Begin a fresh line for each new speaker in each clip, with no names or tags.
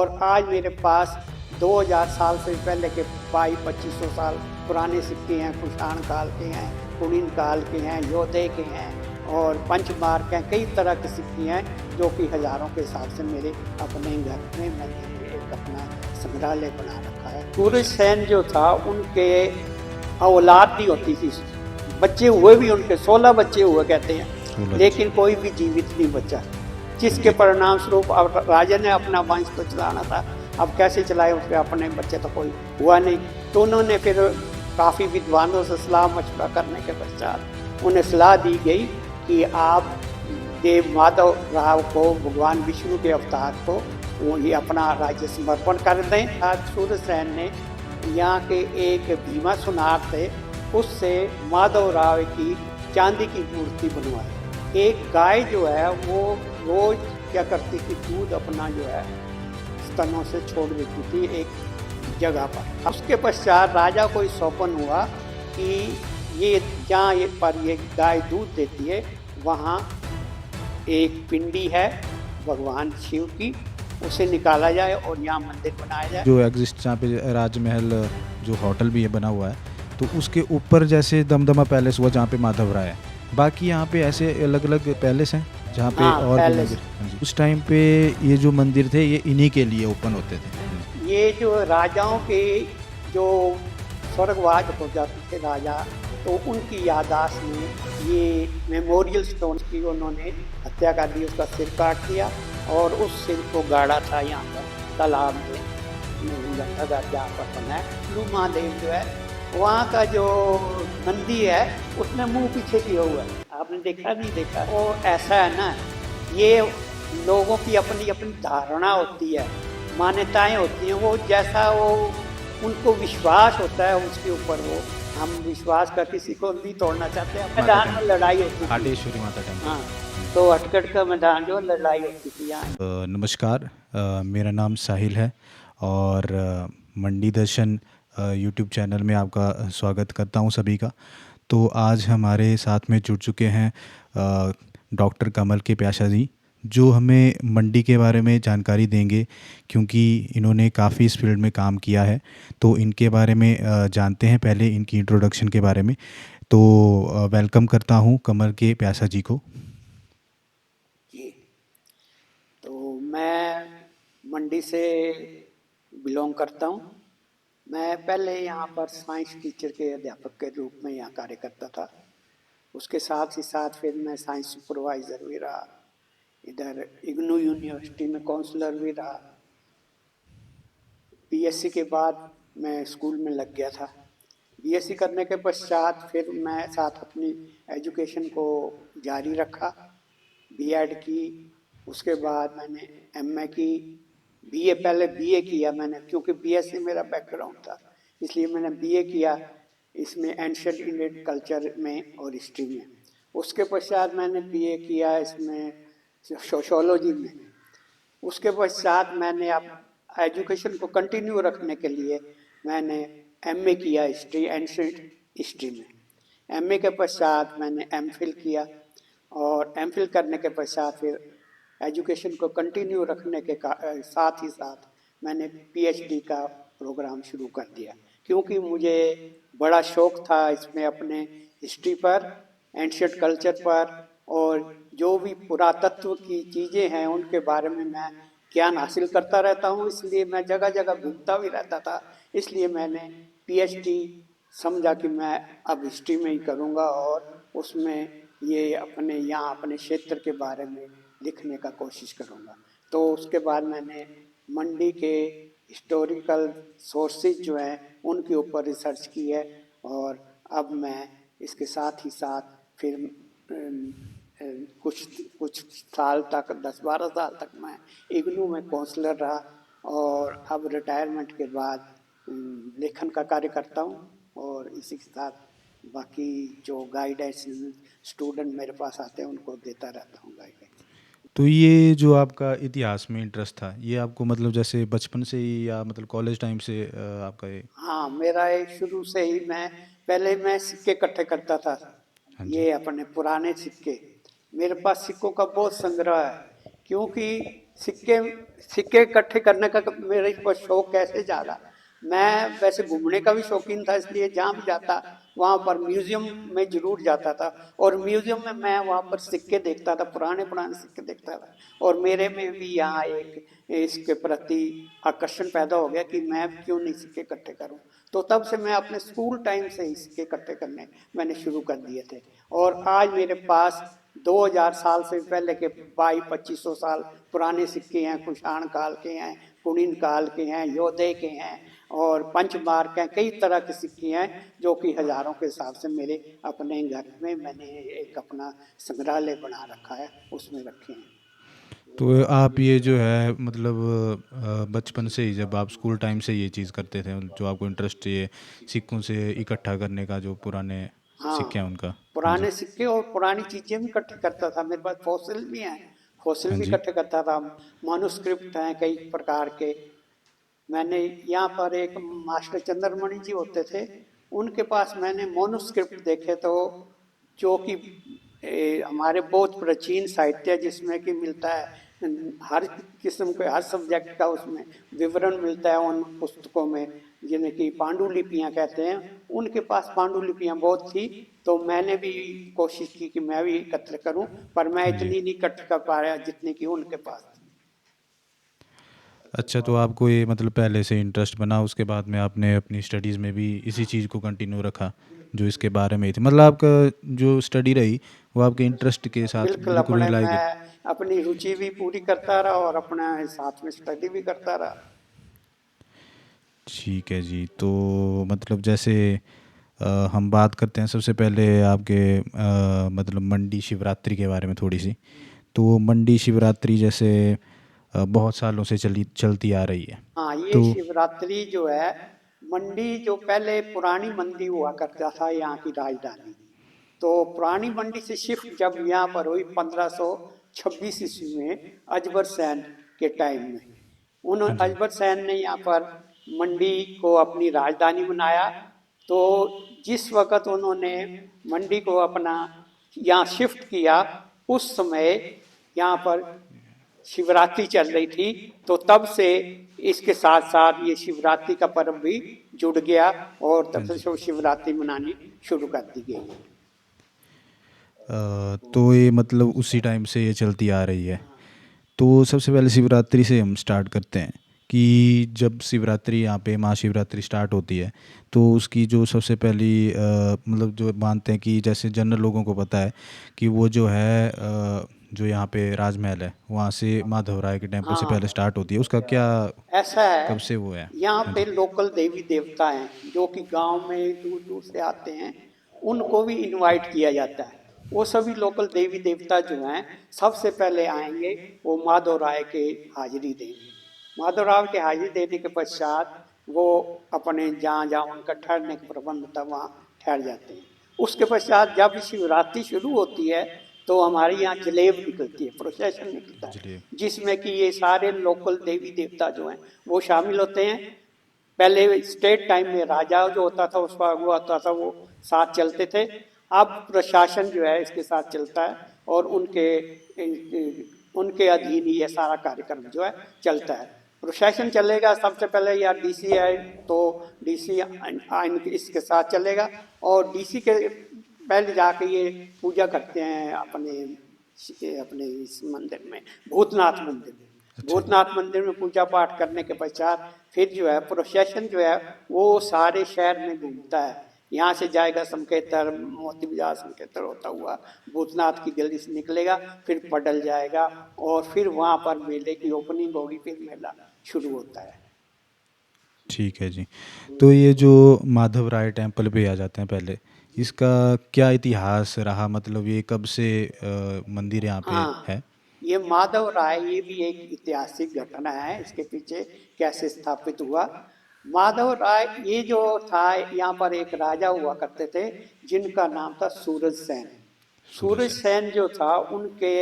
और आज मेरे पास 2000 साल से पहले के 2200-2500 साल पुराने सिक्के हैं। कुषाण काल के हैं, कुलीन काल के हैं, योधे के हैं और पंचमार्क हैं। कई तरह के सिक्के हैं जो कि हजारों के हिसाब से मेरे अपने घर में मैंने एक अपना संग्रहालय बना रखा है। सूरजसेन जो था उनके औलाद नहीं होती थी, बच्चे हुए भी उनके 16 बच्चे हुए कहते हैं, लेकिन कोई भी जीवित नहीं बचा, जिसके परिणाम स्वरूप अब राजा ने अपना वंश तो चलाना था, अब कैसे चलाए, उसके अपने बच्चे तो कोई हुआ नहीं। तो उन्होंने फिर काफ़ी विद्वानों से सलाह मशवरा करने के पश्चात उन्हें सलाह दी गई कि आप देव माधव राव को, भगवान विष्णु के अवतार को, वो ये अपना राज्य समर्पण कर दें। आज सूरजसेन ने यहाँ के एक भीमा सुनार थे, उससे माधव राव की चांदी की मूर्ति बनवाई। एक गाय जो है वो रोज क्या करती थी, दूध अपना जो है स्तनों से छोड़ देती थी एक जगह पर। उसके पश्चात राजा को सौपन हुआ कि ये जहाँ ये गाय दूध देती है वहाँ एक पिंडी है भगवान शिव की, उसे निकाला जाए और यहाँ मंदिर बनाया जाए।
जो एग्जिस्ट जहाँ पे राजमहल जो होटल भी है बना हुआ है, तो उसके ऊपर जैसे दमदमा पैलेस हुआ जहाँ पे माधव राय है, बाकी यहाँ पे ऐसे अलग अलग पैलेस हैं जहाँ पे और भी मंदिर। उस टाइम पे ये जो मंदिर थे ये इन्हीं के लिए ओपन होते थे।
ये जो राजाओं के जो स्वर्गवास हो जाते थे राजा, तो उनकी याददाश्त में ये मेमोरियल स्टोन की उन्होंने हत्या कर दी, उसका सिर काट दिया और उस सिर को गाड़ा था यहाँ पर तालाब में, जहाँ पर बना है। लू महादेव जो है वहाँ का जो नंदी है उसने मुंह पीछे किया हुआ है, आपने देखा नहीं देखा? वो ऐसा है ना, ये लोगों की अपनी अपनी धारणा होती है, मान्यताएं होती हैं, वो जैसा वो उनको विश्वास होता है उसके ऊपर वो हम विश्वास का किसी को नहीं तोड़ना चाहते हैं। मैदान में लड़ाई होती थी,
हाटेश्वरी माता टेम्पल।
हाँ, तो हटकट का मैदान जो लड़ाई होती थी यहाँ।
नमस्कार, मेरा नाम साहिल है और मंडी दर्शन यूट्यूब चैनल में आपका स्वागत करता हूँ सभी का। तो आज हमारे साथ में जुड़ चुके हैं डॉक्टर कमल के प्याशा जी, जो हमें मंडी के बारे में जानकारी देंगे, क्योंकि इन्होंने काफ़ी इस फील्ड में काम किया है। तो इनके बारे में जानते हैं, पहले इनकी इंट्रोडक्शन के बारे में। तो वेलकम करता हूँ कमल के प्याशा जी को।
जी, तो मैं मंडी से बिलोंग करता हूँ। मैं पहले यहाँ पर साइंस टीचर के अध्यापक के रूप में यहाँ कार्य करता था। उसके साथ ही साथ फिर मैं साइंस सुपरवाइज़र भी रहा, इधर इग्नू यूनिवर्सिटी में काउंसलर भी रहा। बीएससी के बाद मैं स्कूल में लग गया था। बीएससी करने के पश्चात फिर मैं साथ अपनी एजुकेशन को जारी रखा, बीएड की, उसके बाद मैंने एमए की, बीए, पहले बीए किया मैंने, क्योंकि बीएससी मेरा बैकग्राउंड था, इसलिए मैंने बीए किया इसमें एंशिएंट इंडियन कल्चर में और हिस्ट्री में। उसके पश्चात मैंने बीए किया इसमें सोशियोलॉजी में। उसके पश्चात मैंने अब एजुकेशन को कंटिन्यू रखने के लिए मैंने एमए किया हिस्ट्री, एंशिएंट हिस्ट्री में। एमए के पश्चात मैंने एमफिल किया और एमफिल करने के पश्चात फिर एजुकेशन को कंटिन्यू रखने के साथ ही साथ मैंने पीएचडी का प्रोग्राम शुरू कर दिया, क्योंकि मुझे बड़ा शौक था इसमें अपने हिस्ट्री पर, एंशिएंट कल्चर पर और जो भी पुरातत्व की चीज़ें हैं उनके बारे में मैं ज्ञान हासिल करता रहता हूँ। इसलिए मैं जगह जगह घूमता भी रहता था। इसलिए मैंने पीएचडी समझा कि मैं अब हिस्ट्री में ही करूँगा और उसमें ये अपने यहाँ अपने क्षेत्र के बारे में लिखने का कोशिश करूँगा। तो उसके बाद मैंने मंडी के हिस्टोरिकल सोर्सेज जो हैं उनके ऊपर रिसर्च की है और अब मैं इसके साथ ही साथ फिर कुछ साल तक, 10-12 साल तक मैं इग्नू में काउंसलर रहा और अब रिटायरमेंट के बाद लेखन का कार्य करता हूँ और इसी के साथ बाकी जो गाइडेंस स्टूडेंट मेरे पास आते हैं उनको देता रहता हूँ गाइडेंस।
तो ये जो आपका इतिहास में इंटरेस्ट था, ये आपको मतलब जैसे बचपन से ही या मतलब कॉलेज टाइम से आपका ये?
हाँ, मेरा एक शुरू से ही पहले मैं सिक्के इकट्ठे करता था।
हाँ जी।
ये अपने पुराने सिक्के, मेरे पास सिक्कों का बहुत संग्रह है, क्योंकि सिक्के सिक्के इकट्ठे करने का मेरे को शौक कैसे जागा। मैं वैसे घूमने का भी शौकीन था, इसलिए जहाँ भी जाता वहाँ पर म्यूजियम में जरूर जाता था, और म्यूजियम में मैं वहाँ पर सिक्के देखता था, पुराने पुराने सिक्के देखता था, और मेरे में भी यहाँ एक इसके प्रति आकर्षण पैदा हो गया कि मैं क्यों नहीं सिक्के इकट्ठे करूं। तो तब से मैं अपने स्कूल टाइम से ही सिक्के इकट्ठे करने मैंने शुरू कर दिए थे, और आज मेरे पास 2000 साल से पहले के 2200-2500 साल पुराने सिक्के हैं, कुषाण काल के हैं, कुलीन काल के हैं, योधे के हैं, और पंचमार्क हैं, कई तरह के सिक्के हैं जो कि हजारों के हिसाब से मेरे अपने घर में मैंने एक अपना संग्रहालय बना रखा है, उसमें रखे हैं।
तो आप ये जो है मतलब बचपन से ही जब आप स्कूल टाइम से ये चीज़ करते थे, जो आपको इंटरेस्ट ये सिक्कों से इकट्ठा करने का, जो पुराने
हाँ,
सिक्के हैं उनका। हाँ जी।
पुराने सिक्के और पुरानी चीजें भी इकट्ठे करता था, मेरे पास फॉसिल भी हैं, फॉसिल
हाँ
भी
जी।
इकट्ठे करता था, मानुस्क्रिप्ट हैं कई प्रकार के। मैंने यहाँ पर एक मास्टर चंद्रमणि जी होते थे, उनके पास मैंने मोनुस्क्रिप्ट देखे, तो जो कि हमारे बहुत प्राचीन साहित्य जिसमें कि मिलता है हर किस्म के हर सब्जेक्ट का उसमें विवरण मिलता है उन पुस्तकों में, जिन्हें कि पांडुलिपियां कहते हैं। उनके पास पांडुलिपियां बहुत थी, तो मैंने भी कोशिश की कि मैं भी एकत्र करूं, पर मैं
हाँ जी।
इतनी नहीं इकट्ठ कर पाया जितनी कि उनके पास थी।
अच्छा, तो आपको ये मतलब पहले से इंटरेस्ट बना, उसके बाद में आपने अपनी स्टडीज़ में भी इसी चीज़ को कंटिन्यू रखा जो इसके बारे में ही थी, मतलब आपका जो स्टडी रही वो आपके इंटरेस्ट के साथ
बिल्कुल,
बिल्कुल
अपने
मिलाई गई।
मैं अपनी रुचि भी पूरी करता रहा और अपना साथ में स्टडी भी करता रहा।
ठीक है जी। तो मतलब जैसे हम बात करते हैं सबसे पहले आपके मतलब मंडी शिवरात्रि के बारे में थोड़ी सी। तो मंडी शिवरात्रि जैसे बहुत सालों से चलती आ रही है।
हाँ, ये
तो
शिवरात्रि जो है, मंडी जो पहले पुरानी मंडी हुआ करता था यहाँ की राजधानी, तो पुरानी मंडी से शिफ्ट जब यहाँ पर हुई 1526 ईस्वी में अजबर सैन के टाइम में, उन
हाँ जी।
अजबर सैन ने यहाँ पर मंडी को अपनी राजधानी बनाया। तो जिस वक़्त उन्होंने मंडी को अपना यहाँ शिफ्ट किया, उस समय यहाँ पर शिवरात्रि चल रही थी, तो तब से इसके साथ साथ ये शिवरात्रि का पर्व भी जुड़ गया, और
हाँ
तब
जी।
से शिवरात्रि मनानी शुरू कर दी गई।
तो ये मतलब उसी टाइम से ये चलती आ रही है। तो सबसे पहले शिवरात्रि से हम स्टार्ट करते हैं कि जब शिवरात्रि यहाँ पे महाशिवरात्रि स्टार्ट होती है, तो उसकी जो सबसे पहली मतलब जो मानते हैं कि जैसे जनरल लोगों को पता है कि वो जो है जो यहाँ पे राजमहल है वहाँ से माधव राय के टेम्पल से पहले
हाँ,
स्टार्ट होती है, उसका क्या
ऐसा
कब
है,
से वो है।
यहाँ
हाँ
पे
जी।
लोकल देवी देवता हैं जो कि गांव में दूर दूर से आते हैं, उनको भी इनवाइट किया जाता है। वो सभी लोकल देवी देवता जो हैं सबसे पहले आएंगे, वो माधव राय के हाजिरी देंगे। माधव राय के हाजिरी देने के पश्चात वो अपने जहाँ जहाँ उनका ठहरने का प्रबंध था वहाँ ठहर जाते हैं। उसके पश्चात जब शिवरात्रि शुरू होती है, तो हमारे यहाँ जलेब निकलती है, प्रोसेशन निकलता है,
जलेब।
जिसमें कि ये सारे लोकल देवी देवता जो हैं वो शामिल होते हैं। पहले स्टेट टाइम में राजा जो होता था उसका अगुआ होता था, वो साथ चलते थे। अब प्रशासन जो है इसके साथ चलता है, और उनके अधीन ही ये सारा कार्यक्रम जो है चलता है। प्रशासन चलेगा सबसे पहले, या डीसी है तो डीसी इसके साथ चलेगा, और डीसी के पहले जाके ये पूजा करते हैं अपने अपने इस मंदिर में, भूतनाथ मंदिर में।
अच्छा जी।
भूतनाथ मंदिर में पूजा पाठ करने के पश्चात फिर जो है प्रोसेशन जो है वो सारे शहर में घूमता है। यहाँ से जाएगा संकेतर, मोती बाजार संकेतर होता हुआ भूतनाथ की गली से निकलेगा, फिर पडल जाएगा, और फिर वहाँ पर मेले की ओपनिंग होगी, फिर मेला शुरू होता है।
ठीक है जी। तो ये जो माधव राय टेम्पल पे आ जाते हैं पहले, इसका क्या इतिहास रहा, मतलब ये कब से मंदिर यहाँ पे
हाँ,
है।
ये माधव राय ये भी एक ऐतिहासिक घटना है, इसके पीछे कैसे स्थापित हुआ। माधव राय ये जो था, यहाँ पर एक राजा हुआ करते थे जिनका नाम था सूरज सेन।
सूरज
सूरज
सेन।
सेन जो था, उनके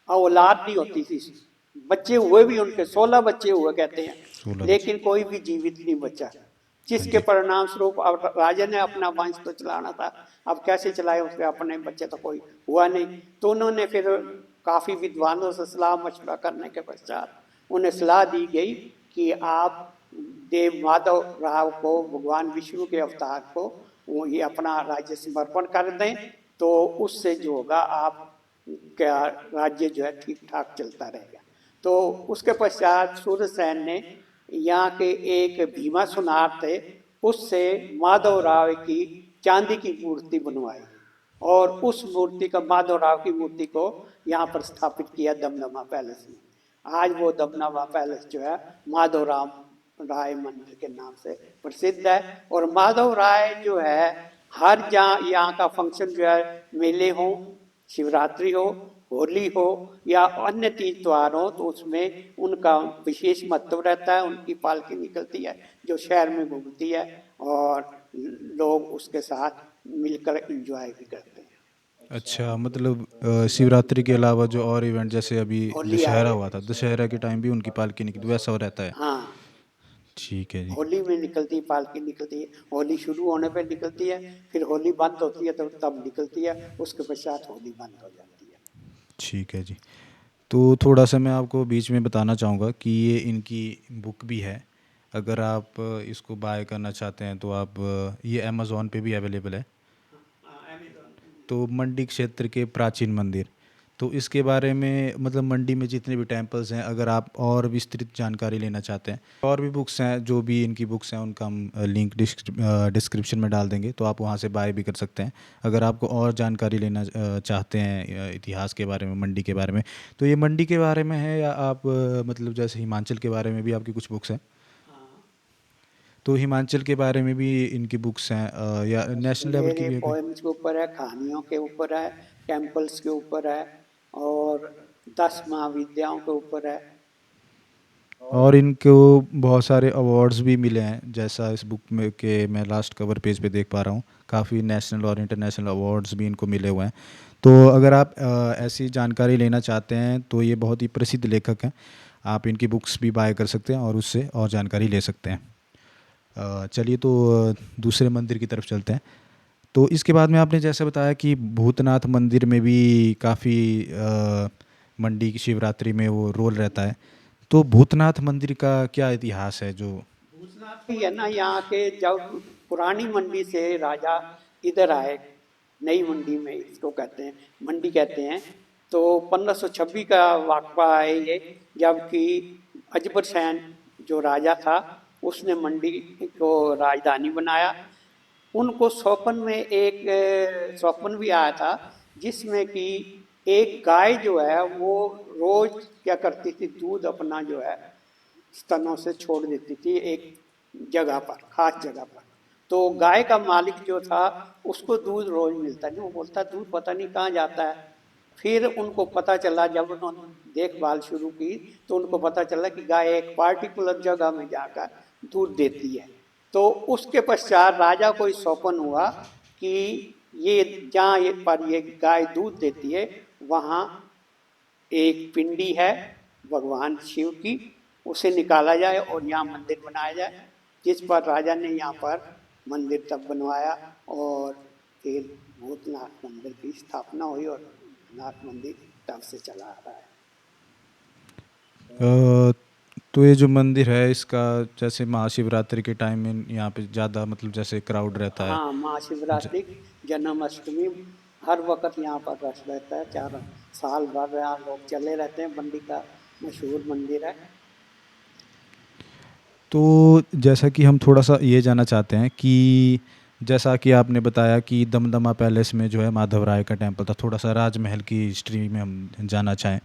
औलाद नहीं होती थी, बच्चे हुए भी उनके 16 बच्चे हुए कहते हैं,
16 बजे।
लेकिन कोई भी जीवित नहीं बचा,
हाँ
जिसके
जी।
परिणाम स्वरूप अब राजा ने अपना वंश तो चलाना था, अब कैसे चलाए, उसके अपने बच्चे तो कोई हुआ नहीं। तो उन्होंने फिर काफ़ी विद्वानों से सलाह मशवरा करने के पश्चात उन्हें सलाह दी गई कि आप देव माधव राव को, भगवान विष्णु के अवतार को, वो ये अपना राज्य समर्पण कर दें, तो उससे जो होगा आप क्या राज्य जो है ठीक ठाक चलता रहेगा। तो उसके पश्चात सूर्यसेन ने यहाँ के एक भीमा सुनार थे, उससे माधव राव की चांदी की मूर्ति बनवाई और उस मूर्ति का, माधव राव की मूर्ति को यहाँ पर स्थापित किया दमदमा पैलेस में। आज वो दमदमा पैलेस जो है माधव राम राय मंदिर के नाम से प्रसिद्ध है। और माधव राय जो है हर जहाँ यहाँ का फंक्शन जो है, मेले हो, शिवरात्रि हो, होली हो या अन्य तीज त्योहार हो, तो उसमें उनका विशेष महत्व रहता है। उनकी पालकी निकलती है जो शहर में घूमती है और लोग उसके साथ मिलकर एंजॉय भी करते हैं।
अच्छा, मतलब शिवरात्रि के अलावा जो और इवेंट, जैसे अभी
होली
दशहरा
आए,
हुआ था, दशहरा के टाइम भी उनकी पालकी निकली, वैसा हो रहता है?
हाँ,
ठीक है जी।
होली में निकलती है, पालकी निकलती है। होली शुरू होने पे निकलती है, फिर होली बंद होती है तो तब निकलती है, उसके पश्चात होली बंद हो जाती है।
ठीक है जी। तो थोड़ा सा मैं आपको बीच में बताना चाहूँगा कि ये इनकी बुक भी है। अगर आप इसको बाय करना चाहते हैं तो आप ये अमेज़ॉन पे भी अवेलेबल है। तो मंडी क्षेत्र के प्राचीन मंदिर, तो इसके बारे में, मतलब मंडी में जितने भी टेम्पल्स हैं, अगर आप और विस्तृत जानकारी लेना चाहते हैं, और भी बुक्स हैं, जो भी इनकी बुक्स हैं उनका हम लिंक डिस्क्रिप्शन में डाल देंगे, तो आप वहाँ से बाय भी कर सकते हैं। अगर आपको और जानकारी लेना चाहते हैं इतिहास के बारे में, मंडी के बारे में, तो ये मंडी के बारे में है, या आप मतलब जैसे हिमाचल के बारे में भी आपकी कुछ बुक्स हैं, तो हिमाचल के बारे में भी इनकी बुक्स हैं, या नेशनल लेवल की
मेरे
भी है कोई?
पोएम्स के ऊपर है, कहानियों के ऊपर है, टेम्पल्स के ऊपर है और 10 महाविद्याओं के ऊपर है।
और इनको बहुत सारे अवार्ड्स भी मिले हैं, जैसा इस बुक में के मैं लास्ट कवर पेज पे देख पा रहा हूँ। काफ़ी नेशनल और इंटरनेशनल अवार्ड्स भी इनको मिले हुए हैं। तो अगर आप ऐसी जानकारी लेना चाहते हैं तो ये बहुत ही प्रसिद्ध लेखक हैं, आप इनकी बुक्स भी बाय कर सकते हैं और उससे और जानकारी ले सकते हैं। चलिए, तो दूसरे मंदिर की तरफ चलते हैं। तो इसके बाद में आपने जैसे बताया कि भूतनाथ मंदिर में भी काफ़ी मंडी की शिवरात्रि में वो रोल रहता है। तो भूतनाथ मंदिर का क्या इतिहास है जो?
भूतनाथ भी है ना, यहाँ के जब पुरानी मंडी से राजा इधर आए, नई मंडी में इसको कहते हैं, मंडी कहते हैं, तो 1526 का वाकवा है ये, जबकि अजबर सैन जो राजा था उसने मंडी को राजधानी बनाया। उनको स्वप्न में एक स्वप्न भी आया था, जिसमें कि एक गाय जो है वो रोज क्या करती थी, दूध अपना जो है स्तनों से छोड़ देती थी एक जगह पर, खास जगह पर। तो गाय का मालिक जो था उसको दूध रोज मिलता नहीं, वो बोलता दूध पता नहीं कहाँ जाता है। फिर उनको पता चला, जब उन्होंने देखभाल शुरू की तो उनको पता चला कि गाय एक पार्टिकुलर जगह में जाकर दूध देती है। तो उसके पश्चात राजा को इस स्वप्न हुआ कि ये जहाँ ये पर ये गाय दूध देती है वहाँ एक पिंडी है भगवान शिव की, उसे निकाला जाए और यहाँ मंदिर बनाया जाए। जिस पर राजा ने यहाँ पर मंदिर तब बनवाया और फिर भूतनाथ मंदिर की स्थापना हुई और भूतनाथ मंदिर तब से चला आ रहा है।
तो ये जो मंदिर है इसका, जैसे महाशिवरात्रि के टाइम में यहाँ पे ज़्यादा, मतलब जैसे क्राउड रहता है?
हाँ, महाशिवरात्रि, जन्माष्टमी, हर वक्त यहाँ पर रश रहता है। 4 साल भर यहाँ लोग चले रहते हैं। मंडी का मशहूर मंदिर है।
तो जैसा कि हम थोड़ा सा ये जानना चाहते हैं कि जैसा कि आपने बताया कि दमदमा पैलेस में जो है माधव राय का टेम्पल था, थोड़ा सा राजमहल की हिस्ट्री में हम जानना चाहें,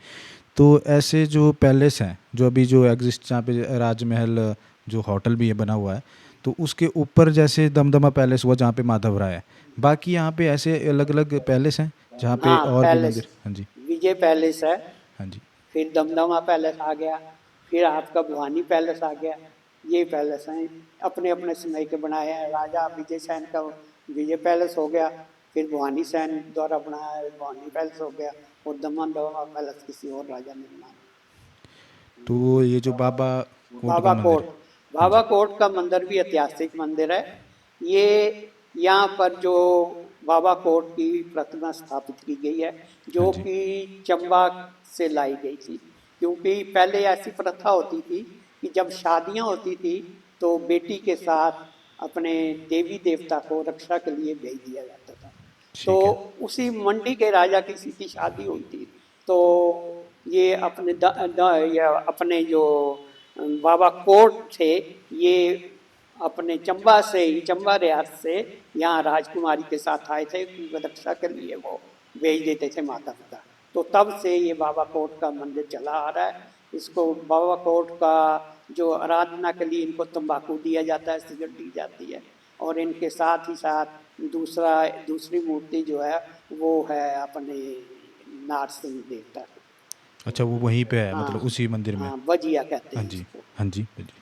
तो ऐसे जो पैलेस हैं जो अभी जो एग्जिस्ट, जहाँ पे राजमहल जो होटल भी है बना हुआ है, तो उसके ऊपर जैसे दमदमा पैलेस हुआ जहाँ पे माधव राय है, बाकी यहाँ पे ऐसे अलग अलग पैलेस हैं जहाँ पे
हाँ,
और भी
पैलेस,
मंदिर? हाँ जी।
विजय पैलेस है,
हाँ जी।
फिर दमदमा पैलेस आ गया, फिर आपका भवानी पैलेस आ गया। ये पैलेस हैं, अपने अपने समय के बनाए हैं। राजा विजय सैन का विजय पैलेस हो गया, फिर भवानी सैन द्वारा बनाया है भवानी पैलेस हो गया, और दमदमा पैलेस किसी और राजा ने बनाया।
तो ये जो बाबा कोट का
बाबा
मंदिर?
कोट,
हाँ
बाबा
जी।
कोट का मंदिर भी ऐतिहासिक मंदिर है। ये यहाँ पर जो बाबा कोट की प्रतिमा स्थापित की गई है, जो
हाँ जी।
कि चंबा से लाई गई थी। क्योंकि पहले ऐसी प्रथा होती थी कि जब शादियां होती थी तो बेटी के साथ अपने देवी देवता को रक्षा के लिए भेज दिया जाता था। तो
ठीक है।
उसी मंडी के राजा किसी की शादी हुई थी, तो ये ये अपने जो बाबा कोट थे, ये अपने चंबा से ही, चंबा रियासत से यहाँ राजकुमारी के साथ आए थे कि रक्षा के लिए वो भेज देते थे माता पिता। तो तब से ये बाबा कोट का मंदिर चला आ रहा है। इसको बाबा कोट का जो आराधना के लिए इनको तंबाकू दिया जाता है, सिगरेट दी जाती है, और इनके साथ ही साथ दूसरी मूर्ति जो है वो है अपने नारसिंह देवता।
अच्छा, वो वहीं पे है,
हाँ
मतलब उसी मंदिर में?
हाँ, बजिया कहते
हाँ
हैं
जी,
इसको।
हाँ जी, हाँ जी।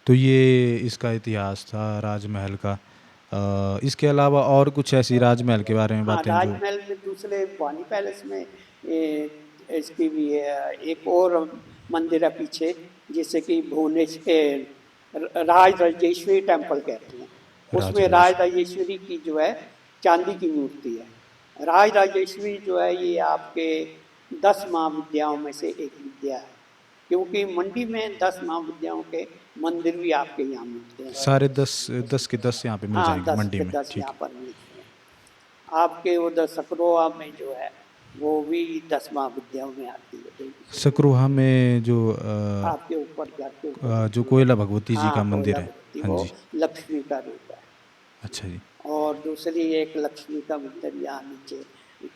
तो ये इसका इतिहास था राजमहल का। इसके अलावा और कुछ ऐसी राजमहल के बारे में
हाँ,
बातें जो...
राजमहल में दूसरे भवानी पैलेस में इसकी भी है, एक और मंदिर है पीछे, जिसे कि राज राजेश्वरी टेम्पल कहते हैं। उसमें राज
राजराज
राजेश्वरी की जो है चांदी की मूर्ति है। राज राजेश्वरी जो है ये आपके 10 महाविद्याओं में से एक विद्या है, क्योंकि मंडी में 10 महाविद्याओं के मंदिर भी आपके यहाँ मिलते हैं।
सारे 10 के 10 यहाँ पे मिल
हाँ,
जाएंगे
10
मंडी
के
में,
10
ठीक
यहाँ
है।
पर मिलते हैं। आपके उधर सकरोआ में जो है वो भी 10 महाविद्याओं में आती है देवी।
सकरोहा में जो
आपके ऊपर घर के ऊपर ही
जो
जो,
कोयला भगवती जी
हाँ,
का मंदिर
कोयला
है।
भगवती,
हाँ
वो
जी।
लक्ष्मी का रूप है।
अच्छा जी।
और दूसरी एक लक्ष्मी का मंदिर यहाँ नीचे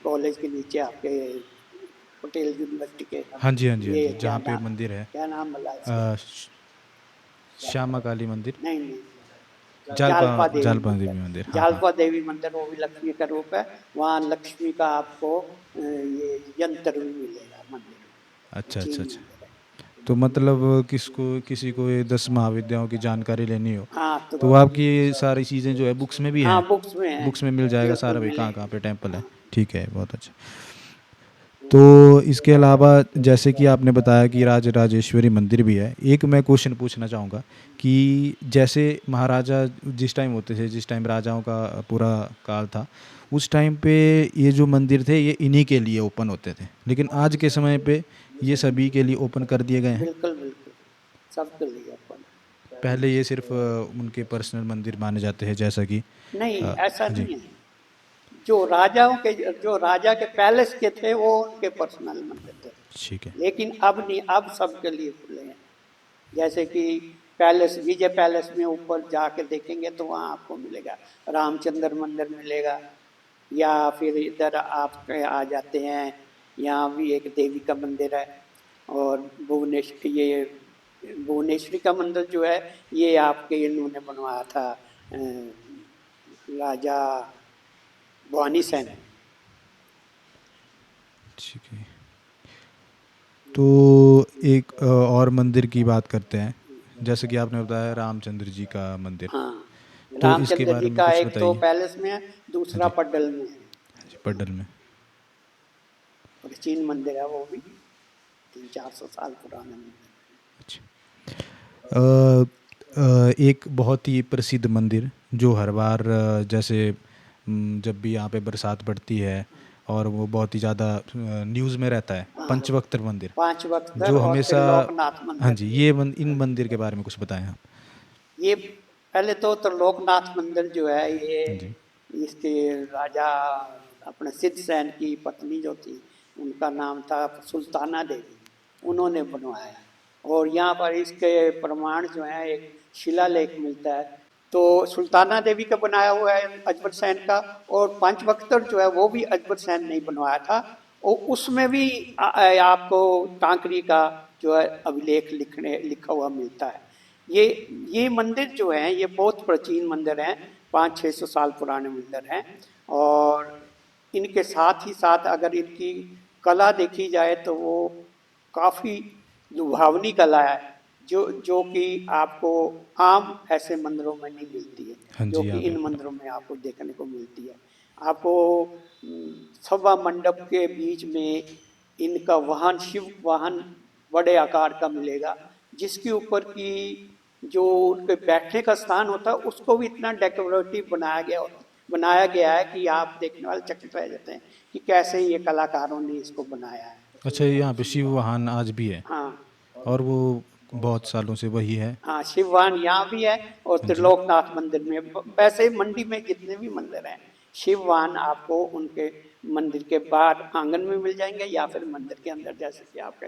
कॉलेज के नीचे आपके पटेल यूनिवर्सिटी के,
हाँ जी, हाँ जी, हाँ
ये
जी,
क्या
जहाँ पे
नाम,
मंदिर है
क्या नाम बोला इसका?
श्यामा काली मंदिर,
नहीं नहीं,
जालपा
जालपा देवी
जालपा
मंदिर।
देवी मंदिर, हाँ हाँ।
जालपा देवी मंदिर वो भी लक्ष्मी का रूप है। वहाँ लक्ष्मी का आपको ये यंत्र भी मिलेगा मंदिर में,
अच्छा,
चीन
अच्छा, अच्छा।
मंदिर है।
तो मतलब किसी को ये 10 महाविद्याओं की जानकारी लेनी हो
हाँ
तो आपकी ये सारी चीज़ें जो है बुक्स में भी
हाँ,
हैं?
बुक्स में है,
बुक्स में मिल जाएगा
बिल्कुल
सारा भाई, कहाँ कहाँ
मिलेगी।
पे टेम्पल है।
हाँ,
ठीक है, बहुत अच्छा। तो इसके अलावा जैसे कि आपने बताया कि राजेश्वरी मंदिर भी है, एक मैं क्वेश्चन पूछना चाहूँगा कि जैसे महाराजा जिस टाइम होते थे, जिस टाइम राजाओं का पूरा काल था, उस टाइम पे ये जो मंदिर थे ये इन्हीं के लिए ओपन होते थे, लेकिन आज के समय पे ये सभी के लिए ओपन कर दिए गए हैं।
बिल्कुल बिल्कुल, सबके लिए अपन।
पहले ये सिर्फ उनके पर्सनल मंदिर माने जाते हैं, जैसा कि
नहीं, ऐसा
हाँ जी।
नहीं है। जो राजा के पैलेस के थे वो उनके पर्सनल मंदिर थे।
ठीक है।
लेकिन अब नहीं, अब सबके लिए खुले हैं। जैसे कि पैलेस, विजय पैलेस में ऊपर जाके देखेंगे तो वहाँ आपको मिलेगा रामचंद्र मंदिर मिलेगा, या फिर इधर आप आ जाते हैं, यहाँ भी एक देवी का मंदिर है। और भुवनेश्वरी का मंदिर जो है ये आपके इन्होंने बनवाया था, राजा भवानी सेन।
ठीक है। तो एक और मंदिर की बात करते हैं, जैसे कि आपने बताया रामचंद्र जी का मंदिर,
हाँ,
तो इसके
रामचंद्र
बारे
जी
में
का
कुछ
एक तो
बताइए।
पैलेस में है,
हाँ
दूसरा
जी,
पड्डल में है।
हाँ जी, पड्डल में।
प्राचीन मंदिर है वो भी, 300-400 साल पुराना मंदिर।
अच्छा। एक बहुत ही प्रसिद्ध मंदिर जो हर बार जैसे जब भी यहाँ पे बरसात पड़ती है और वो बहुत ही ज़्यादा न्यूज़ में रहता है,
हाँ,
पंचवक्त्र मंदिर,
पांच बख्तर
जो
और
हमेशा...
त्रिलोकनाथ
हाँ
मंदिर।
जी, इन मंदिर के बारे में कुछ बताएं आप।
ये पहले तो त्रिलोकनाथ मंदिर जो है ये
हाँ जी।
इसके राजा अपने सिद्ध सेन की पत्नी जो थी उनका नाम था सुल्ताना देवी, उन्होंने बनवाया। और यहाँ पर इसके प्रमाण जो है एक शिलालेख मिलता है। तो सुल्ताना देवी का बनाया हुआ है अकबर सैन का, और पंचबख्तर जो है वो भी अकबर सैन ने बनवाया था। और उसमें भी आपको टांकरी का जो है अभिलेख लिखा हुआ मिलता है। ये ये मंदिर जो हैं ये बहुत प्राचीन मंदिर हैं, 500-600 साल पुराने मंदिर हैं। और इनके साथ ही साथ अगर इनकी कला देखी जाए तो वो काफ़ी लुभावनी कला है, जो कि आपको आम ऐसे मंदिरों में नहीं मिलती है,
हाँ
जो
जी,
कि
हाँ
इन
बिल्कुल।
मंदिरों में आपको देखने को मिलती है। आपको सभा मंडप के बीच में इनका वाहन, शिव वाहन बड़े आकार का मिलेगा, जिसके ऊपर की जो उनके बैठने का स्थान होता है उसको भी इतना डेकोरेटिव बनाया गया बनाया गया है कि आप देखने वाले चकित रह जाते हैं कि कैसे ये कलाकारों ने इसको बनाया है।
अच्छा, यहाँ पे शिव वाहन आज भी है
हाँ
और वो बहुत सालों से वही है।
हाँ, शिववान यहाँ भी है और
हाँ जी।
त्रिलोकनाथ मंदिर में। वैसे मंडी में जितने भी मंदिर हैं, शिववान आपको उनके मंदिर के बाहर आंगन में मिल जाएंगे या फिर मंदिर के अंदर, जैसे कि आपके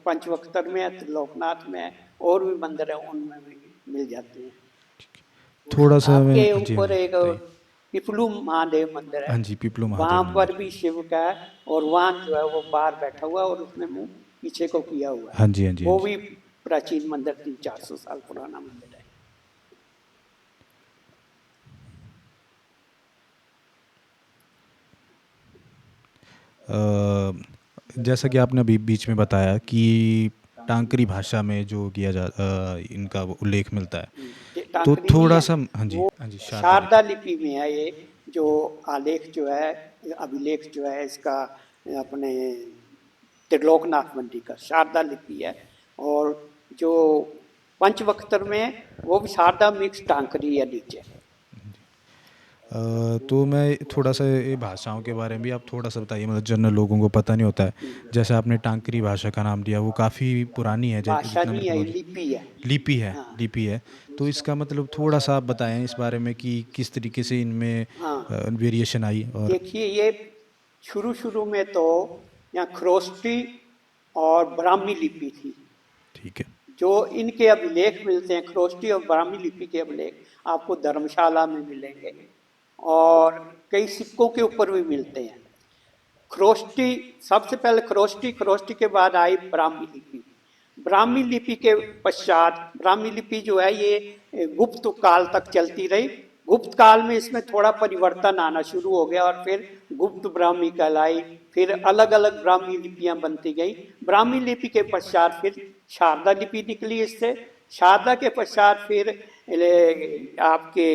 पंचवक्तर में है, त्रिलोकनाथ में है, और भी मंदिर है उनमें भी मिल जाते हैं।
थोड़ा सा मैं,
आपके
हाँ जी, हाँ
ऊपर
जी,
एक
बताइए।
पिपलू महादेव मंदिर है,
हाँ जी, पीपलो महादेव
वहां पर
मंदिर।
भी शिव का है, और वहां जो है वो बाहर बैठा हुआ है और उसने मुंह पीछे को किया हुआ है।
हाँ जी, हाँ जी, हाँ
वो
जी।
भी प्राचीन मंदिर, 300-400 साल पुराना मंदिर है।
जैसा कि आपने अभी बीच में बताया कि टांकरी भाषा में जो इनका वो उल्लेख मिलता है,
ये
तो
टांकरी नहीं
थोड़ा
है,
सा, हाँ जी,
वो
हाँ जी, शारदा
शारदा
लिपि।
लिपि में है। ये जो आलेख जो है, अभिलेख जो है इसका, अपने त्रिलोकनाथ मंडी का शारदा लिपि है। और जो पंचवक्तर में है, वो भी शारदा मिक्स टांकरी है नीचे।
तो मैं थोड़ा सा ये भाषाओं के बारे में भी आप थोड़ा सा बताइए, मतलब जनरल लोगों को पता नहीं होता है। जैसे आपने टांकरी भाषा का नाम दिया, वो काफ़ी पुरानी है,
भाषा
जितना
नहीं
मेरे को
है, ये
नॉलेज।
लिपि है।
लिपि है,
हाँ
लिपि है। तो इसका मतलब थोड़ा सा आप बताएं इस बारे में कि किस तरीके से इनमें
हाँ,
वेरिएशन आई और।
देखिए ये शुरू शुरू में तो यहाँ खरोष्टी और ब्राह्मी लिपि थी।
ठीक है।
जो इनके अभिलेख मिलते हैं, खरोष्टी और ब्राह्मी लिपि के अभिलेख आपको धर्मशाला में मिलेंगे, और कई सिक्कों के ऊपर भी मिलते हैं। खरोष्टी सबसे पहले, खरोष्टी, खरोष्टी के बाद आई ब्राह्मी लिपि। ब्राह्मी लिपि के पश्चात, ब्राह्मी लिपि जो है ये गुप्त काल तक चलती रही। गुप्त काल में इसमें थोड़ा परिवर्तन आना शुरू हो गया और फिर गुप्त ब्राह्मी कहलाई। फिर अलग अलग ब्राह्मी लिपियां बनती गई। ब्राह्मी लिपि के पश्चात फिर शारदा लिपि निकली इससे। शारदा के पश्चात फिर आपके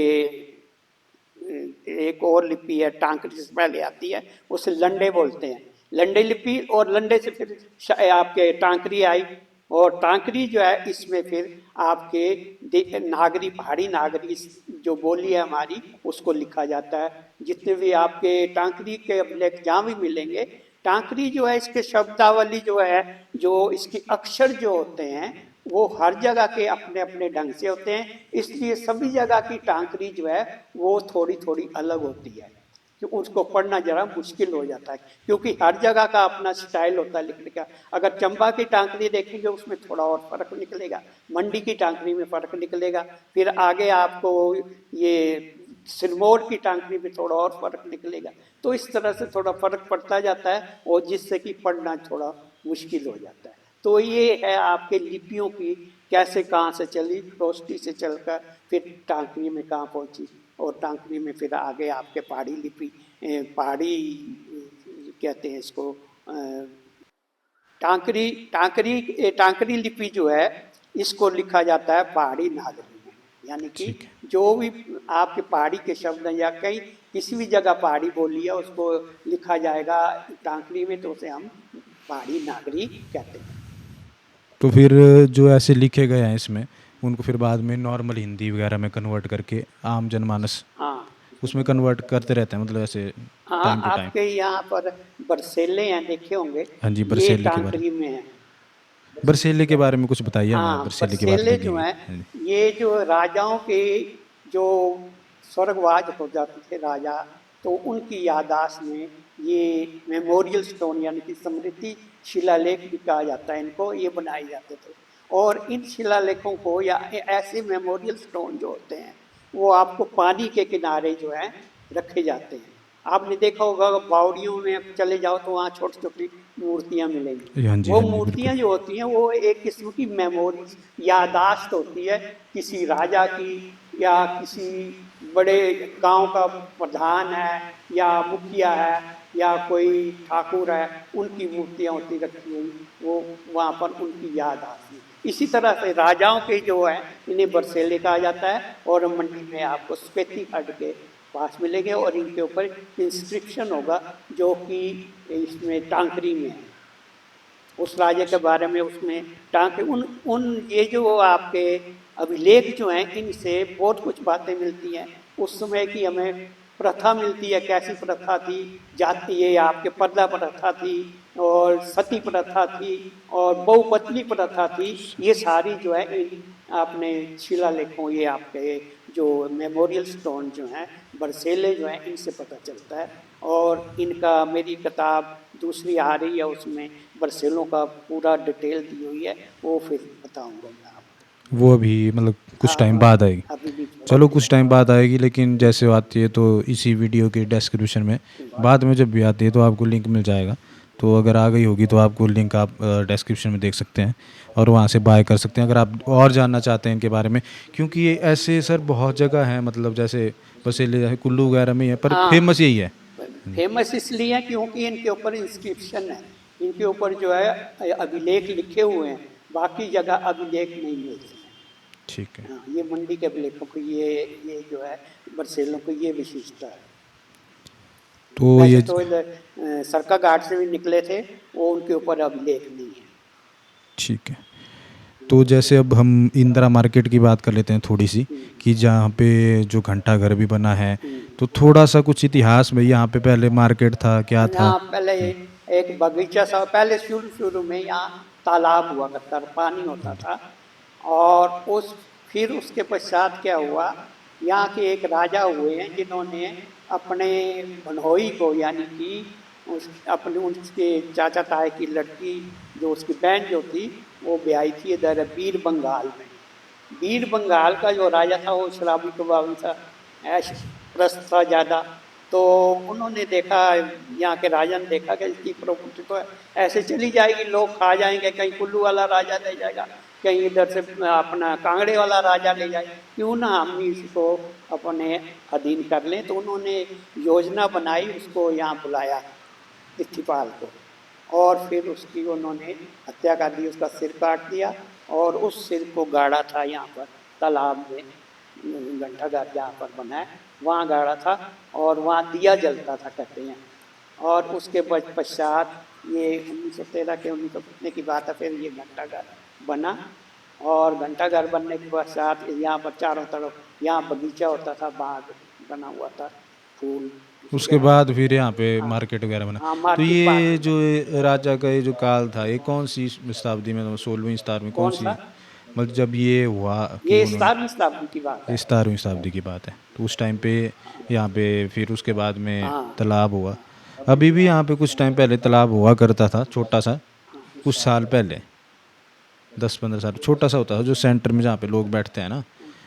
एक और लिपि है टांकरी से पहले आती है, उसे लंडे बोलते हैं, लंडे लिपि। और लंडे से फिर आपके टांकरी आई, और टांकरी जो है इसमें फिर आपके नागरी, पहाड़ी नागरी जो बोली है हमारी, उसको लिखा जाता है। जितने भी आपके टांकरी के अभिलेख जहाँ भी मिलेंगे, टांकरी जो है इसके शब्दावली जो है, जो इसके अक्षर जो होते हैं, वो हर जगह के अपने अपने ढंग से होते हैं। इसलिए सभी जगह की टांकरी जो है वो थोड़ी थोड़ी अलग होती है, कि उसको पढ़ना जरा मुश्किल हो जाता है, क्योंकि हर जगह का अपना स्टाइल होता है लिखने का। अगर चंबा की टांकरी देखेंगे उसमें थोड़ा और फर्क निकलेगा, मंडी की टांकरी में फर्क निकलेगा, फिर आगे आपको ये सिरमौर की टांकरी में थोड़ा और फर्क निकलेगा। तो इस तरह से थोड़ा फर्क पड़ता जाता है, और जिससे कि पढ़ना थोड़ा मुश्किल हो जाता है। तो ये है आपके लिपियों की कैसे कहाँ से चली, खरोष्टी से चलकर फिर टांकरी में कहाँ पहुँची, और टांकरी में फिर आगे आपके पहाड़ी लिपि, पहाड़ी कहते हैं इसको, टांकरी, टांकरी लिपि जो है इसको लिखा जाता है पहाड़ी नागरी में। यानी कि
ठीक है।
जो भी आपके पहाड़ी के शब्द हैं, या कहीं किसी भी जगह पहाड़ी बोली है उसको लिखा जाएगा टांकरी में, तो उसे हम पहाड़ी नागरी कहते हैं।
तो फिर जो ऐसे लिखे गए हैं इसमें, उनको फिर बाद में नॉर्मल हिंदी वगैरह में कन्वर्ट करके आम जनमानस
हाँ
उसमें कन्वर्ट करते रहते हैं, मतलब ऐसे
हाँ,
टाइम टू टाइम।
आपके यहाँ पर बरसेले हैं, देखे होंगे,
हाँ जी,
ये
बरसेले के बारे
टांकरी में है।
में, बरसेले के बारे में कुछ बताइए हमें,
हाँ,
बरसेले की बात
बरसेले जो
लगेगी।
हैं,
हाँ जी।
ये जो राजाओं के जो स्वर्गवास हो जाते थे राजा, तो उनकी याददाश्त में ये मेमोरियल स्टोन, यानी कि स्मृति शिलालेख भी कहा जाता है इनको, ये बनाए जाते थे। और इन शिलालेखों को, या ऐसे मेमोरियल स्टोन जो होते हैं, वो आपको पानी के किनारे जो है रखे जाते हैं। आपने देखा होगा बावड़ियों में चले जाओ तो वहाँ छोटी छोटी मूर्तियाँ मिलेंगी।
हाँ जी,
वो
हाँ जी, बिल्कुल।
मूर्तियाँ जो होती हैं वो एक किस्म की मेमोरीज, यादाश्त होती है किसी राजा की, या किसी बड़े गांव का प्रधान है, या मुखिया है, या कोई ठाकुर है, उनकी मूर्तियाँ होती रखी हुई, वो वहाँ पर उनकी याद आती है। इसी तरह से राजाओं के जो है इन्हें बरसेले कहा जाता है, और मंडी में आपको स्पेति हट के पास मिलेंगे, और इनके ऊपर इंस्क्रिप्शन होगा जो कि इसमें टांकरी में है, उस राजा के बारे में। उसमें टांके उन उन ये जो आपके अभिलेख जो हैं, इनसे बहुत कुछ बातें मिलती हैं उस समय की हमें। प्रथा मिलती है, कैसी प्रथा थी, जाति ये आपके पर्दा प्रथा थी और सती प्रथा थी और बहुपत्नी प्रथा थी। ये सारी जो है इन आपने शिलालेखों, ये आपके जो मेमोरियल स्टोन जो हैं, बरसेले जो हैं, इनसे पता चलता है। और इनका मेरी किताब दूसरी आ रही है, उसमें बरसेलों का पूरा डिटेल दी हुई है, वो फिर बताऊंगा मैं आपको।
वो अभी मतलब कुछ टाइम
हाँ,
बाद आएगी?
अभी भी
चलो कुछ टाइम बाद आएगी, लेकिन जैसे आती है तो इसी वीडियो के डिस्क्रिप्शन में बाद में जब भी आती है तो आपको लिंक मिल जाएगा। तो अगर आ गई होगी तो आपको लिंक आप डिस्क्रिप्शन में देख सकते हैं और वहाँ से बाय कर सकते हैं अगर आप और जानना चाहते हैं इनके बारे में। क्योंकि ये ऐसे सर बहुत जगह हैं, मतलब जैसे बसेले जैसे कुल्लू वगैरह में ही है, पर
हाँ,
फेमस यही है।
फेमस इसलिए है क्योंकि इनके ऊपर इंस्क्रिप्शन है, इनके ऊपर जो है अभिलेख लिखे हुए हैं, बाकी जगह अभिलेख नहीं मिलते हैं।
ठीक है।
हाँ, ये मंडी के अभिलेखों को ये जो है बरसेलों को ये विशेषता है।
तो
वैसे
ये
तो इधर सरका घाट से भी निकले थे, वो उनके ऊपर अभिलेख नहीं है।
ठीक है। तो जैसे अब हम इंदिरा मार्केट की बात कर लेते हैं थोड़ी सी, कि जहाँ पे जो घंटा घर भी बना है, तो थोड़ा सा कुछ इतिहास में, यहाँ पे पहले मार्केट था क्या था?
यहाँ पहले एक बगीचा सा, पहले शुरू शुरू में यहाँ तालाब हुआ करता था, पानी होता था। और फिर उसके पश्चात क्या हुआ, यहाँ के एक राजा हुए हैं जिन्होंने अपने भनोई को, यानी कि अपने उसके चाचा ताए की लड़की, जो उसकी बहन जो थी, वो ब्याही थी इधर बीर बंगाल में। बीर बंगाल का जो राजा था वो शराबी कबाबी था, ऐश प्रस्त था ज़्यादा। तो उन्होंने देखा, यहाँ के राजा ने देखा कि इसकी प्रॉपर्टी तो ऐसे चली जाएगी, लोग खा जाएंगे, कहीं कुल्लू वाला राजा ले जाएगा, कहीं इधर से अपना कांगड़े वाला राजा ले जाएगा, क्यों ना हम इसको अपने अधीन कर लें। तो उन्होंने योजना बनाई, उसको यहाँ बुलाया तिथिपाल को, और फिर उसकी उन्होंने हत्या कर दी, उसका सिर काट दिया और उस सिर को गाड़ा था यहाँ पर तालाब में, घंटाघर जहाँ पर बना है वहाँ गाड़ा था और वहाँ दिया जलता था कहते हैं। और उसके पश्चात ये 1913 के 1915 की बात है, फिर ये घंटाघर बना। और घंटाघर बनने के पश्चात यहाँ पर चारों तरफ यहाँ बगीचा होता था, बाग बना हुआ था, फूल।
उसके बाद फिर यहाँ पे मार्केट वगैरह बना।
हाँ,
तो
मार्केट
ये जो राजा का ये जो काल था, ये कौन सी शताब्दी में, 16वीं शताब्दी में, कौन सी,
सा?
मतलब जब ये हुआ कि
ये
उन्होंने,
17वीं शताब्दी की बात है।
17वीं शताब्दी की बात है, तो उस टाइम पे यहाँ पे फिर उसके बाद में
हाँ।
तालाब हुआ। अभी भी यहाँ पे कुछ टाइम पहले तालाब हुआ करता था, छोटा सा, कुछ साल पहले, 10-15 साल, छोटा सा होता था, जो सेंटर में जहाँ पे लोग बैठते हैं ना,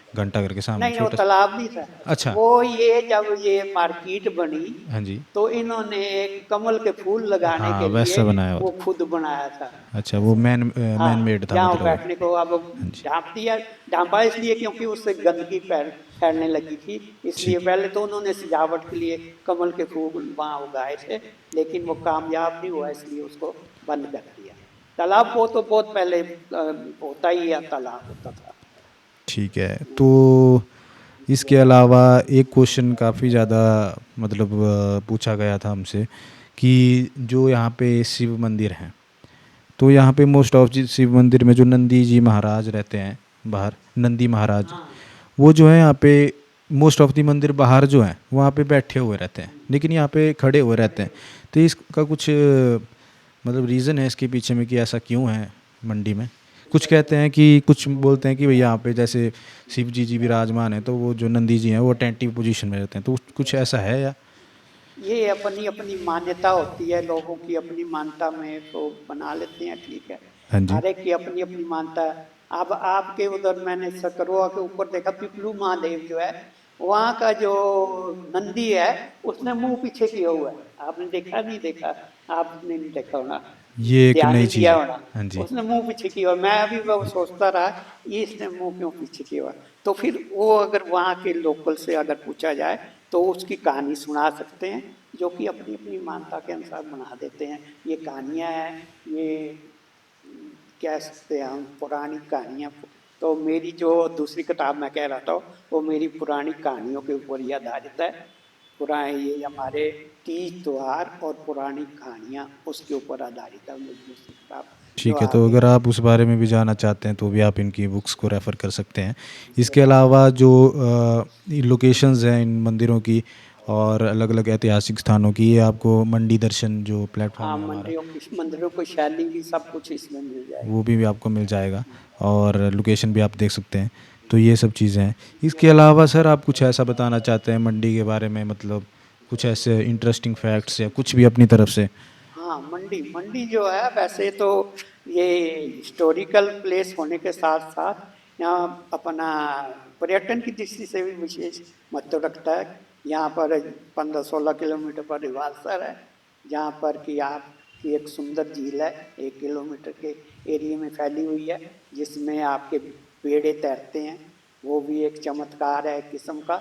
घंटाघर के सामने,
नहीं, वो
छोटा सा।
तालाब नहीं था।
अच्छा।
वो ये जब ये मार्केट बनी,
हाँ जी।
तो इन्होंने एक कमल के फूल लगाने
हाँ,
के
वैसा
लिए
बनाया
वो
होता।
खुद बनाया था।
अच्छा, वो मैन
हाँ,
मेड था
जहाँ
मतलब।
बैठने को अब ढांप दिया, ढांपा इसलिए क्योंकि उससे गंदगी फैलने लगी थी, इसलिए पहले तो उन्होंने सजावट के लिए कमल के फूल वहाँ उगाए थे, लेकिन वो कामयाब नहीं हुआ, इसलिए उसको बंद कर दिया। तालाब वो तो बहुत पहले होता ही है, तालाब होता था।
ठीक है। तो इसके अलावा एक क्वेश्चन काफ़ी ज़्यादा मतलब पूछा गया था हमसे, कि जो यहाँ पे शिव मंदिर हैं, तो यहाँ पे मोस्ट ऑफ शिव मंदिर में जो नंदी जी महाराज रहते हैं बाहर, नंदी महाराज, वो जो है यहाँ पे मोस्ट ऑफ दी मंदिर बाहर जो है वहाँ पे बैठे हुए रहते हैं, लेकिन यहाँ पे खड़े हुए रहते हैं। तो इसका कुछ मतलब रीज़न है इसके पीछे में, कि ऐसा क्यों है मंडी में? कुछ कहते हैं कि, कुछ बोलते हैं कि भैया यहाँ पे जैसे शिव जी विराजमान है, तो वो जो नंदी जी हैं वो अटेंटिव पोजीशन में रहते हैं, तो कुछ ऐसा है या?
ये अपनी अपनी मान्यता होती है, लोगों की अपनी मान्यता में तो बना लेते हैं, ठीक है।
हाँ जी।
हर एक की अपनी अपनी मान्यता है। अब आपके उधर मैंने सकरवा के ऊपर देखा, पिपलू महादेव जो है, वहाँ का जो नंदी है उसने मुंह पीछे किया हुआ है। आपने देखा नहीं देखा? आपने नहीं देखा होना,
ये एक
ध्यान
नई
नहीं
चीज़
दिया
है।
होना।
हाँ जी।
उसने मुंह पीछे किया हुआ, मैं अभी वो सोचता रहा, ये इसने मुंह क्यों पीछे किया हुआ। तो फिर वो अगर वहाँ के लोकल से अगर पूछा जाए तो उसकी कहानी सुना सकते हैं, जो कि अपनी अपनी मान्यता के अनुसार बना देते हैं। ये कहानियाँ हैं, ये कह सकते हैं हम पौराणिक कहानियाँ। तो मेरी जो दूसरी किताब मैं कह रहा था, वो मेरी पुरानी कहानियों के ऊपर ही आधारित है। पुराने ये हमारे तीज त्योहार और पुरानी कहानियाँ, उसके ऊपर आधारित है मेरी दूसरी किताब।
ठीक है। तो अगर आप उस बारे में भी जानना चाहते हैं तो भी आप इनकी बुक्स को रेफ़र कर सकते हैं। इसके अलावा जो लोकेशंस हैं इन मंदिरों की, और अलग अलग ऐतिहासिक स्थानों की, ये आपको मंडी दर्शन जो प्लेटफॉर्म
हाँ,
है हमारा,
मंदिरों की शैली भी सब कुछ इसमें मिल
वो
जाएगी।
भी आपको मिल जाएगा और लोकेशन भी आप देख सकते हैं। तो ये सब चीज़ें हैं। इसके अलावा सर आप कुछ ऐसा बताना चाहते हैं मंडी के बारे में, मतलब कुछ ऐसे इंटरेस्टिंग फैक्ट्स या कुछ भी अपनी तरफ से?
हाँ, मंडी मंडी जो है वैसे तो ये हिस्टोरिकल प्लेस होने के साथ साथ यहाँ अपना पर्यटन की दृष्टि से भी विशेष महत्व रखता है। यहाँ पर 15-16 किलोमीटर पर रिवालसर है, जहाँ पर कि आपकी एक सुंदर झील है, 1 किलोमीटर के एरिया में फैली हुई है, जिसमें आपके बेड़े तैरते हैं। वो भी एक चमत्कार है एक किस्म का।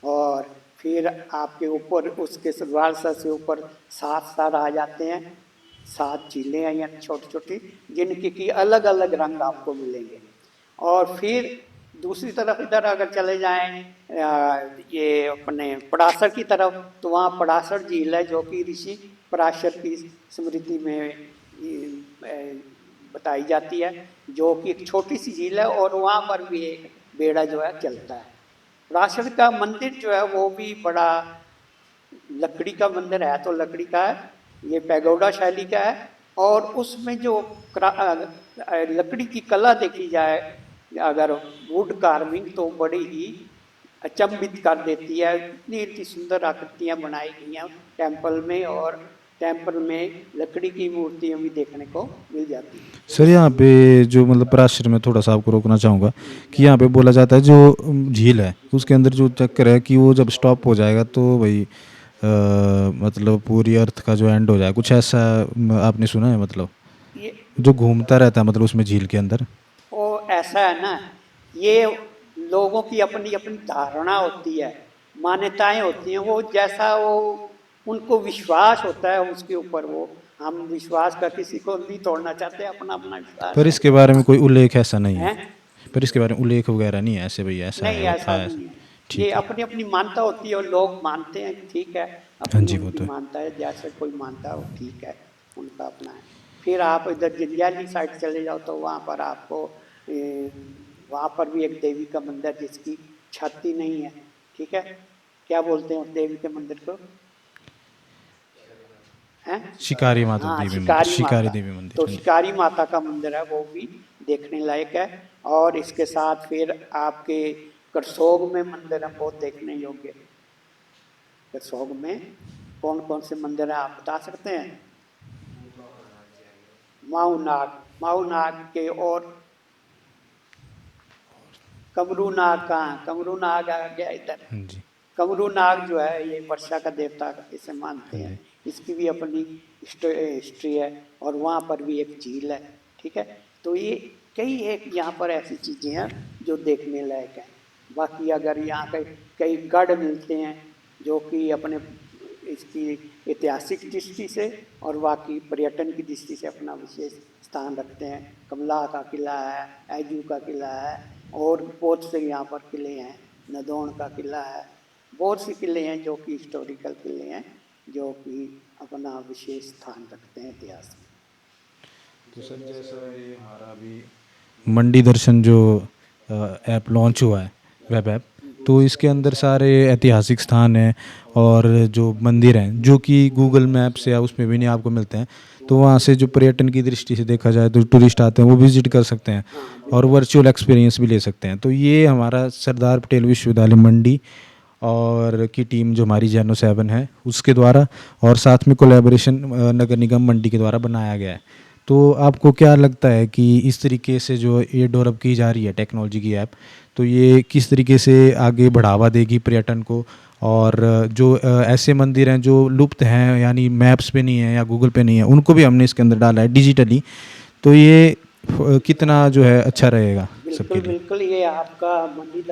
और फिर आपके ऊपर उसके सलवार से ऊपर 7 सर आ जाते हैं, 7 झीलें हैं यानी छोटी छोटी, जिनकी की अलग अलग रंग आपको मिलेंगे। और फिर दूसरी तरफ इधर अगर चले जाएं ये अपने पराशर की तरफ, तो वहाँ पराशर झील है जो कि ऋषि पराशर की स्मृति में बताई जाती है, जो कि एक छोटी सी झील है और वहाँ पर भी एक बेड़ा जो है चलता है। पराशर का मंदिर जो है वो भी बड़ा लकड़ी का मंदिर है, तो लकड़ी का है, ये पैगोडा शैली का है। और उसमें जो लकड़ी की कला देखी जाए, अगर वुड कार्विंग, तो बड़ी ही अचंभित कर देती है। इतनी इतनी सुंदर आकृतियां बनाई गई हैं टेम्पल में, और टेम्पल में लकड़ी की मूर्तियां भी देखने को मिल जाती हैं।
सर यहाँ पे जो मतलब पराशर में थोड़ा सा आपको रोकना चाहूँगा कि यहाँ पे बोला जाता है जो झील है उसके अंदर जो चक्कर है कि वो जब स्टॉप हो जाएगा तो भाई मतलब पूरी अर्थ का जो एंड हो जाए, कुछ ऐसा आपने सुना है? मतलब
ये
जो घूमता रहता है मतलब उसमें झील के अंदर।
वो ऐसा है ना, ये लोगों की अपनी अपनी धारणा होती है, मान्यताएं होती हैं, वो जैसा वो उनको विश्वास होता है उसके ऊपर, वो हम विश्वास का किसी को नहीं तोड़ना चाहते, अपना अपना विश्वास
पर
है।
इसके बारे में कोई उल्लेख ऐसा नहीं है?
हैं?
पर इसके बारे में उल्लेख वगैरह नहीं है ऐसे, भाई ऐसा है
नहीं,
होता
ऐसा
है ऐसा?
नहीं है। ये
ठीक है।
अपनी अपनी मान्यता होती है और लोग मानते हैं, ठीक है,
हाँ
अपनी
जी, वो
उनकी
तो है।
मानता है, जैसे कोई मानता है वो ठीक है, उनका अपना है। फिर आप इधर जंजैली साइड चले जाओ तो वहाँ पर आपको वहाँ पर भी एक देवी का मंदिर जिसकी छत ही नहीं है, ठीक है, क्या बोलते हैं उस देवी के मंदिर को? हैं?
शिकारी माता
हाँ,
देवी मंदिर,
शिकारी
शिकारी
माता।
देवी मंदिर,
तो
हाँ जी।
शिकारी माता का मंदिर है, वो भी देखने लायक है। और इसके साथ फिर आपके करसोग में मंदिर है बहुत देखने योग्य। करसोग में कौन कौन से मंदिर हैं आप बता सकते हैं? माऊनाग, माऊनाग के, और कमरू नाग कहाँ? कमरू नाग आ गया इधर।
हाँ जी।
कमरू नाग जो है ये वर्षा का देवता इसे मानते
हाँ
हैं,
जी।
इसकी भी अपनी हिस्ट्री है। और वहाँ पर भी एक झील है, ठीक है। तो ये कई एक यहाँ पर ऐसी चीजें हैं जो देखने लायक है। बाकी अगर यहाँ के कई गढ़ मिलते हैं जो कि अपने इसकी ऐतिहासिक दृष्टि से और बाकी पर्यटन की दृष्टि से अपना विशेष स्थान रखते हैं। कमला का किला है, ऐजू का किला है, और बहुत से यहाँ पर किले हैं, नदौन का किला है, बहुत से किले हैं जो कि हिस्टोरिकल किले हैं, जो कि अपना विशेष स्थान रखते हैं इतिहास में।
तो सर जैसा ये हमारा अभी मंडी दर्शन जो ऐप लॉन्च हुआ है, वेब ऐप, तो इसके अंदर सारे ऐतिहासिक स्थान हैं और जो मंदिर हैं जो कि गूगल मैप्स या उसमें भी नहीं आपको मिलते हैं, तो वहाँ से जो पर्यटन की दृष्टि से देखा जाए तो टूरिस्ट आते हैं वो विजिट कर सकते हैं और वर्चुअल एक्सपीरियंस भी ले सकते हैं। तो ये हमारा सरदार पटेल विश्वविद्यालय मंडी और की टीम जो हमारी जैनो 7 है उसके द्वारा और साथ में कोलैबोरेशन नगर निगम मंडी के द्वारा बनाया गया है। तो आपको क्या लगता है कि इस तरीके से जो ये डेवलप की जा रही है टेक्नोलॉजी की ऐप, तो ये किस तरीके से आगे बढ़ावा देगी पर्यटन को? और जो ऐसे मंदिर हैं जो लुप्त हैं यानी मैप्स पे नहीं है या गूगल पे नहीं है, उनको भी हमने इसके अंदर डाला है डिजिटली, तो ये कितना जो है अच्छा रहेगा सबके
बिल्कुल
लिए?
बिल्कुल, ये आपका मंडी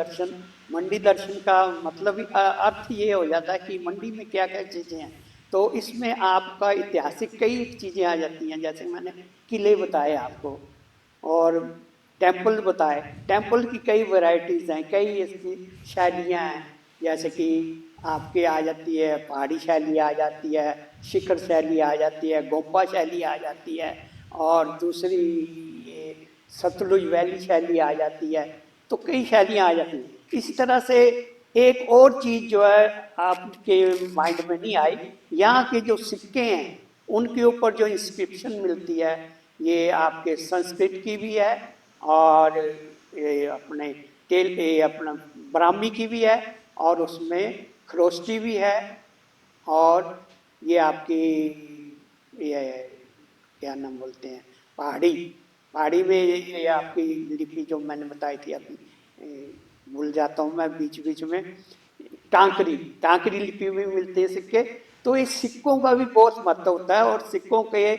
दर्शन का मतलब ही अर्थ ये हो जाता है कि मंडी में क्या क्या चीज़ें हैं। तो इसमें आपका ऐतिहासिक कई चीज़ें आ जाती हैं, जैसे मैंने किले बताए आपको, और टेम्पल बताए। टेम्पल की कई वैरायटीज़ हैं, कई इसकी शैलियाँ हैं, जैसे कि आपके आ जाती है पहाड़ी शैली, आ जाती है शिखर शैली, आ जाती है गोम्पा शैली, आ जाती है, और दूसरी ये सतलुज वैली शैली आ जाती है। तो कई शैलियाँ आ जाती हैं। इस तरह से एक और चीज जो है आपके माइंड में नहीं आई, यहाँ के जो सिक्के हैं उनके ऊपर जो इंस्क्रिप्शन मिलती है, ये आपके संस्कृत की भी है और ये अपने ये अपना ब्राह्मी की भी है और उसमें खरोष्टी भी है और ये आपकी ये क्या नाम बोलते हैं, पहाड़ी, पहाड़ी में ये आपकी लिपि जो मैंने बताई थी अभी, भूल जाता हूँ मैं बीच बीच में, टांकरी, टांकरी लिपि में मिलते हैं सिक्के। तो इस सिक्कों का भी बहुत महत्व होता है और सिक्कों के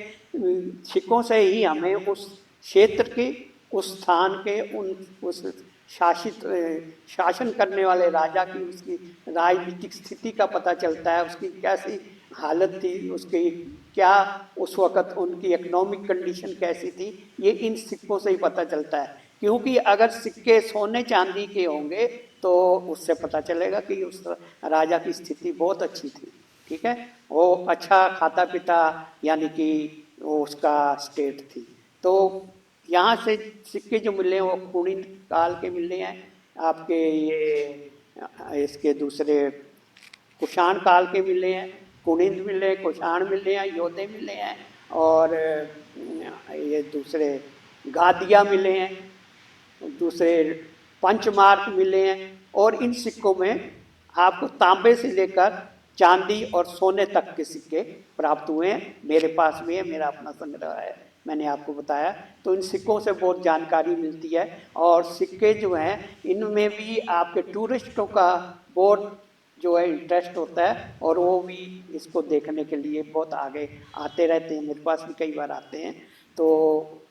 सिक्कों से ही हमें उस क्षेत्र के, उस स्थान के, उस शासित शासन करने वाले राजा की उसकी राजनीतिक स्थिति का पता चलता है, उसकी कैसी हालत थी, उसकी क्या उस वक़्त उनकी इकोनॉमिक कंडीशन कैसी थी, ये इन सिक्कों से ही पता चलता है। क्योंकि अगर सिक्के सोने चांदी के होंगे तो उससे पता चलेगा कि उस राजा की स्थिति बहुत अच्छी थी, ठीक है, वो अच्छा खाता पीता यानी कि वो उसका स्टेट थी। तो यहाँ से सिक्के जो मिले हैं वो कुणिन काल के मिले हैं, आपके ये इसके दूसरे कुषाण काल के मिले हैं, कुणिन मिले, कुषाण मिले हैं, योधे मिले हैं और ये दूसरे गादिया मिले हैं, दूसरे पंचमार्क मिले हैं। और इन सिक्कों में आपको तांबे से लेकर चांदी और सोने तक के सिक्के प्राप्त हुए हैं। मेरे पास भी है, मेरा अपना संग्रह है, मैंने आपको बताया। तो इन सिक्कों से बहुत जानकारी मिलती है और सिक्के जो हैं इनमें भी आपके टूरिस्टों का बहुत जो है इंटरेस्ट होता है और वो भी इसको देखने के लिए बहुत आगे आते रहते हैं, मेरे पास भी कई बार आते हैं। तो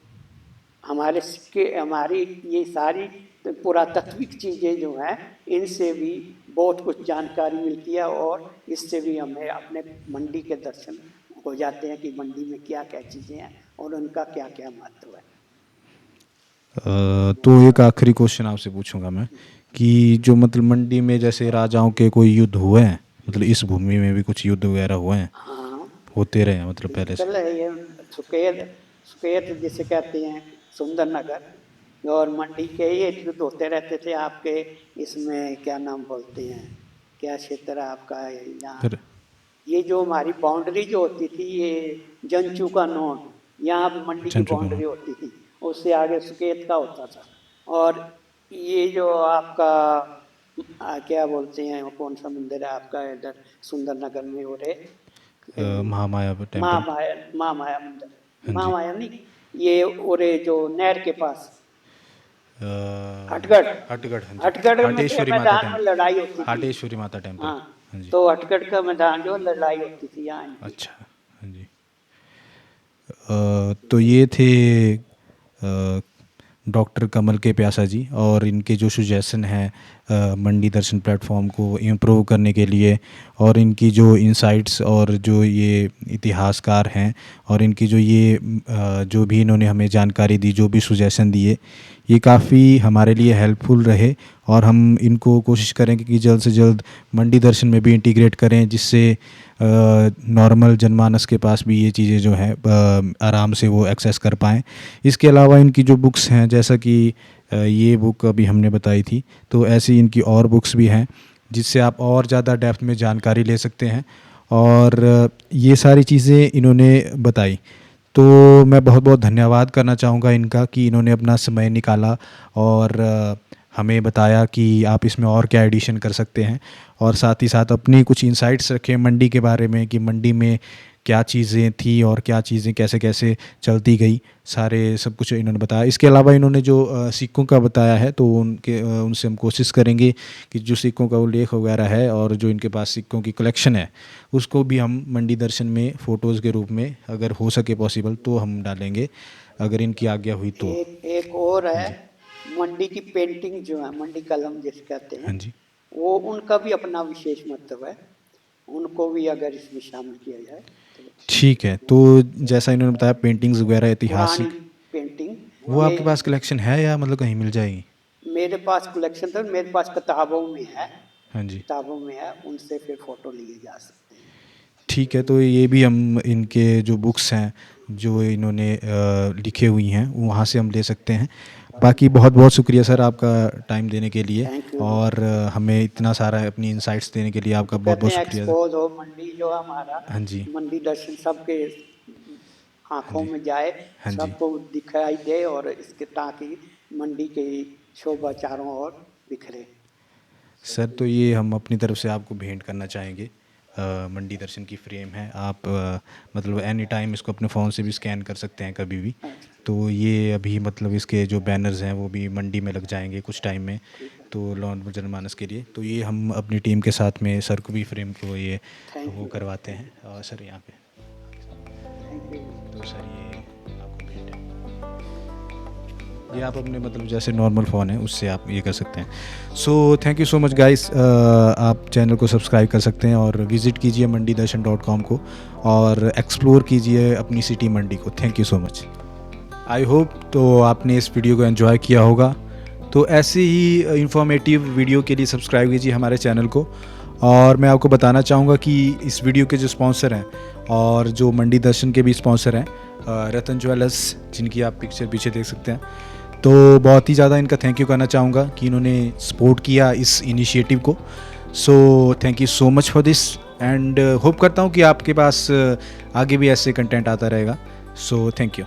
हमारे सिक्के, हमारी ये सारी पुरातात्विक चीज़ें जो हैं इनसे भी बहुत कुछ जानकारी मिलती है और इससे भी हमें अपने मंडी के दर्शन हो जाते हैं कि मंडी में क्या क्या चीज़ें हैं और उनका क्या क्या महत्व है।
तो एक आखिरी क्वेश्चन आपसे पूछूंगा मैं कि जो मतलब मंडी में जैसे राजाओं के कोई युद्ध हुए हैं, मतलब इस भूमि में भी कुछ युद्ध वगैरह हुए हैं?
हाँ,
होते रहे हैं मतलब पहले से?
चल ये सुकेत, सुकेत जिसे कहते हैं सुंदर नगर और मंडी के ये युद्ध होते रहते थे आपके इसमें, क्या नाम बोलते हैं, क्या क्षेत्र आपका यहाँ,
फिर
ये जो हमारी बाउंड्री जो होती थी ये जंचू का नोट, यहाँ पे मंडी की
चंचू का
बाउंड्री
नाम।
होती थी, उससे आगे सुकेत का होता था। और ये जो आपका क्या बोलते हैं, वो कौन सा मंदिर है आपका इधर सुंदर नगर में, हो रहे
महामाया टेम्पल।
महामाया, महामाया मंदिर,
हाँ जी।
महामाया नहीं, ये ओरे जो नहर के पास
अ,
हटगढ़,
हटगढ़, हाँ जी।
हटगढ़ में के
हाटेश्वरी माता
मैदान में
टेम्पल।
लड़ाई होती थी।
हाटेश्वरी माता टेम्पल।
हाँ,
हाँ जी।
तो हटगढ़ का मैदान जो लड़ाई होती थी यहाँ इनकी।
अच्छा, हाँ जी। तो ये थे डॉक्टर कमल के प्यासा जी, और इनके जो सजेशन है मंडी दर्शन प्लेटफॉर्म को इम्प्रूव करने के लिए, और इनकी जो इंसाइट्स और जो ये इतिहासकार हैं और इनकी जो ये जो भी इन्होंने हमें जानकारी दी, जो भी सजेशन दिए, ये काफ़ी हमारे लिए हेल्पफुल रहे। और हम इनको कोशिश करेंगे कि जल्द से जल्द मंडी दर्शन में भी इंटीग्रेट करें, जिससे नॉर्मल जनमानस के पास भी ये चीज़ें जो हैं आराम से वो एक्सेस कर पाएँ। इसके अलावा इनकी जो बुक्स हैं, जैसा कि ये बुक अभी हमने बताई थी, तो ऐसी इनकी और बुक्स भी हैं जिससे आप और ज़्यादा डेप्थ में जानकारी ले सकते हैं। और ये सारी चीज़ें इन्होंने बताई, तो मैं बहुत बहुत धन्यवाद करना चाहूँगा इनका कि इन्होंने अपना समय निकाला और हमें बताया कि आप इसमें और क्या एडिशन कर सकते हैं, और साथ ही साथ अपनी कुछ इंसाइट्स रखे मंडी के बारे में कि मंडी में क्या चीज़ें थी और क्या चीज़ें कैसे कैसे चलती गई, सारे सब कुछ इन्होंने बताया। इसके अलावा इन्होंने जो सिक्कों का बताया है, तो उनसे हम कोशिश करेंगे कि जो सिक्कों का उल्लेख वगैरह है और जो इनके पास सिक्कों की कलेक्शन है, उसको भी हम मंडी दर्शन में फ़ोटोज़ के रूप में अगर हो सके पॉसिबल तो हम डालेंगे, अगर इनकी आज्ञा हुई तो।
एक और है मंडी की पेंटिंग जो है, मंडी कलम जिसे कहते हैं,
हाँ जी।
वो उनका भी अपना विशेष महत्व है, उनको भी अगर इसमें शामिल किया जाए तो।
ठीक है, तो जैसा इन्होंने बताया पेंटिंग्स वगैरह
पुरानी
ऐतिहासिक,
पेंटिंग
वो
ये
आपके पास कलेक्शन है या मतलब कहीं मिल जाएगी?
मेरे पास कलेक्शन था, मेरे पास किताबों में है,
हाँ जी।
किताबों में है, उनसे फिर फोटो लिए जा सकते हैं।
ठीक है, तो ये भी हम इनके जो बुक्स हैं जो इन्होंने लिखे हुई हैं वहाँ से हम ले सकते हैं। बाकी बहुत बहुत शुक्रिया सर आपका टाइम देने के लिए,
Thank you.
और हमें इतना सारा अपनी इंसाइट्स देने के लिए आपका बहुत
कहते
बहुत
हैं
शुक्रिया।
एक्सपोज हो मंडी जो हमारा,
हाँ जी।
मंडी दर्शन सबके
हाँ
आंखों
जी।
में जाए,
हाँ जी।
सबको दिखाई दे, और इसके ताकि मंडी की शोभा चारों ओर बिखरे।
सर तो ये हम अपनी तरफ से आपको भेंट करना चाहेंगे। मंडी दर्शन की फ्रेम है, आप मतलब एनी टाइम इसको अपने फ़ोन से भी स्कैन कर सकते हैं कभी भी।
अच्छा,
तो ये अभी मतलब इसके जो बैनर्स हैं वो भी मंडी में लग जाएंगे कुछ टाइम में,
ठीक है।
तो लॉन्च जनमानस के लिए। तो ये हम अपनी टीम के साथ में सर को भी फ्रेम को ये
थैंक
वो
यू।
करवाते हैं। और सर यहाँ पे
थैंक यू।
तो सर ये आपको भेंट है, ये आप अपने मतलब जैसे नॉर्मल फ़ोन है उससे आप ये कर सकते हैं। So thank you so much guys. आप चैनल को सब्सक्राइब कर सकते हैं और विज़िट कीजिए mandidarshan.com को, और एक्सप्लोर कीजिए अपनी सिटी मंडी को। Thank you so much. I hope तो आपने इस वीडियो को एंजॉय किया होगा। तो ऐसे ही इंफॉर्मेटिव वीडियो के लिए सब्सक्राइब कीजिए हमारे चैनल को। और मैं आपको बताना चाहूँगा कि इस वीडियो के जो स्पॉन्सर हैं और जो मंडी दर्शन के भी स्पॉन्सर हैं, रतन ज्वेलर्स, जिनकी आप पिक्चर पीछे देख सकते हैं, तो बहुत ही ज़्यादा इनका थैंक यू करना चाहूँगा कि इन्होंने सपोर्ट किया इस इनिशिएटिव को। So thank you so much for this, and hope करता हूँ कि आपके पास आगे भी ऐसे कंटेंट आता रहेगा। So thank you.